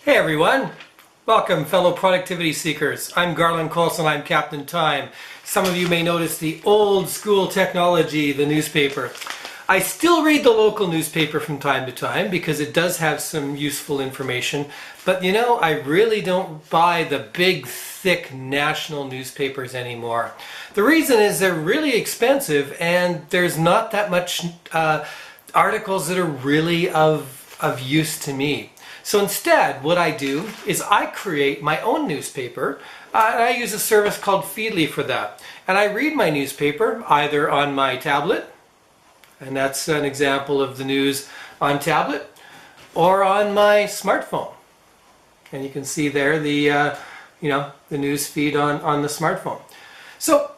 Hey everyone, welcome fellow productivity seekers. I'm Garland Colson, I'm Captain Time. Some of you may notice the old school technology, the newspaper. I still read the local newspaper from time to time because it does have some useful information, but you know, I really don't buy the big thick national newspapers anymore. The reason is they're really expensive and there's not that much articles that are really of use to me. So instead, what I do is I create my own newspaper, and I use a service called Feedly for that. And I read my newspaper either on my tablet, and that's an example of the news on tablet, or on my smartphone. And you can see there the news feed on the smartphone. So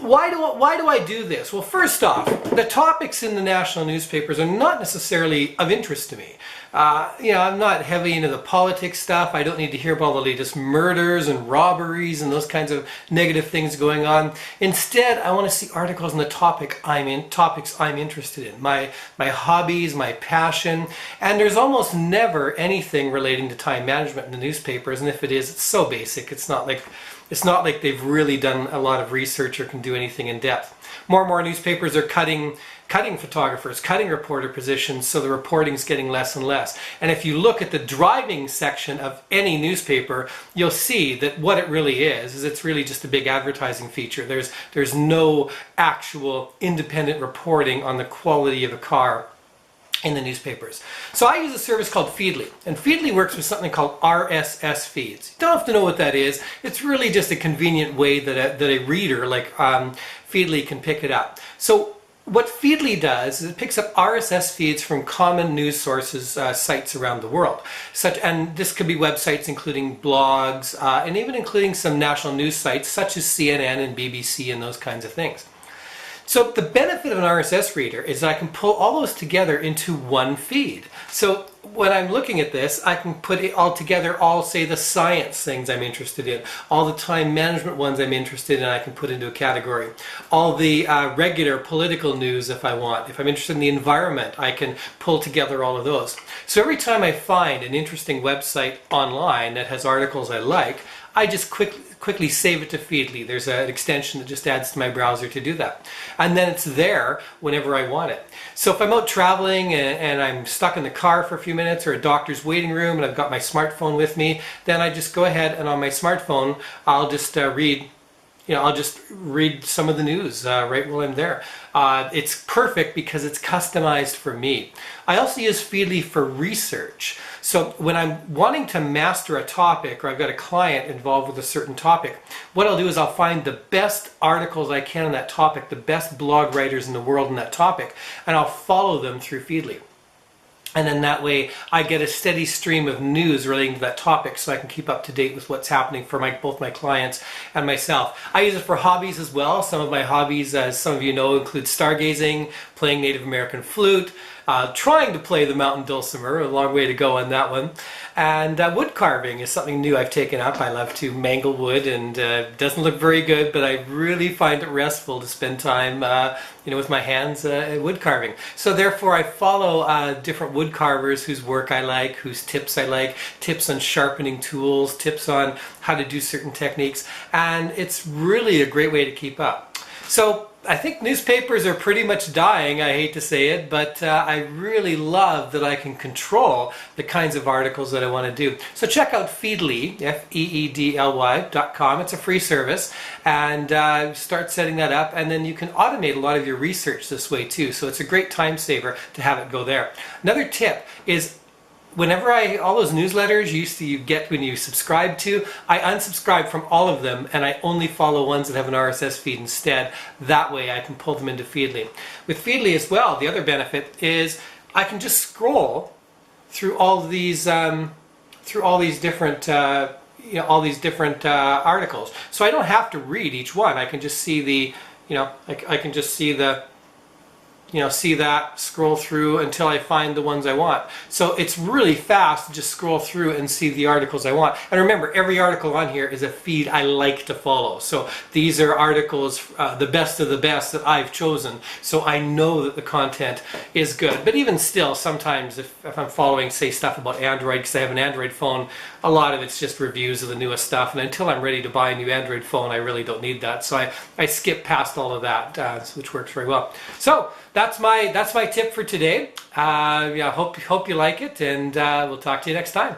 why do I do this? Well, first off, the topics in the national newspapers are not necessarily of interest to me. I'm not heavy into the politics stuff. I don't need to hear about all the latest murders and robberies and those kinds of negative things going on. Instead, I want to see articles on the topics I'm interested in, my hobbies, my passion, and there's almost never anything relating to time management in the newspapers, and if it is, it's so basic. It's not like they've really done a lot of research or can do anything in depth. More and more newspapers are cutting photographers, cutting reporter positions, so the reporting's getting less and less. And if you look at the driving section of any newspaper, you'll see that what it really is it's really just a big advertising feature. There's no actual independent reporting on the quality of a car in the newspapers. So I use a service called Feedly, and Feedly works with something called RSS feeds. You don't have to know what that is. It's really just a convenient way that a reader like Feedly can pick it up. So what Feedly does is it picks up RSS feeds from common news sources, sites around the world. And this could be websites including blogs, and even including some national news sites such as CNN and BBC and those kinds of things. So the benefit of an RSS reader is that I can pull all those together into one feed. So when I'm looking at this, I can put it all together, say the science things I'm interested in, all the time management ones I'm interested in, I can put into a category. All the regular political news if I want. If I'm interested in the environment, I can pull together all of those. So every time I find an interesting website online that has articles I like, I just quickly save it to Feedly. There's an extension that just adds to my browser to do that. And then it's there whenever I want it. So if I'm out traveling and I'm stuck in the car for a few minutes or a doctor's waiting room and I've got my smartphone with me, then I just go ahead and on my smartphone I'll just read some of the news right while I'm there. It's perfect because it's customized for me. I also use Feedly for research. So when I'm wanting to master a topic or I've got a client involved with a certain topic, what I'll do is I'll find the best articles I can on that topic, the best blog writers in the world on that topic, and I'll follow them through Feedly. And then that way I get a steady stream of news relating to that topic so I can keep up to date with what's happening for both my clients and myself. I use it for hobbies as well. Some of my hobbies, as some of you know, include stargazing, playing Native American flute, trying to play the mountain dulcimer, a long way to go on that one. And wood carving is something new I've taken up. I love to mangle wood, and it doesn't look very good, but I really find it restful to spend time with my hands wood carving. So therefore I follow different wood carvers whose work I like, whose tips I like, tips on sharpening tools, tips on how to do certain techniques, and it's really a great way to keep up. So I think newspapers are pretty much dying, I hate to say it, but I really love that I can control the kinds of articles that I want to do. So check out Feedly, Feedly.com. It's a free service, and start setting that up, and then you can automate a lot of your research this way too, so it's a great time saver to have it go there. Another tip is whenever all those newsletters you get when you subscribe to, I unsubscribe from all of them and I only follow ones that have an RSS feed instead. That way I can pull them into Feedly. With Feedly as well, the other benefit is I can just scroll through all these different articles. So I don't have to read each one. I can just see the see that, scroll through until I find the ones I want. So it's really fast to just scroll through and see the articles I want. And remember, every article on here is a feed I like to follow. So these are articles, the best of the best that I've chosen. So I know that the content is good. But even still, sometimes if I'm following, say, stuff about Android, because I have an Android phone, a lot of it's just reviews of the newest stuff. And until I'm ready to buy a new Android phone, I really don't need that. So I skip past all of that, which works very well. So that's my tip for today. Yeah, hope you like it, and we'll talk to you next time.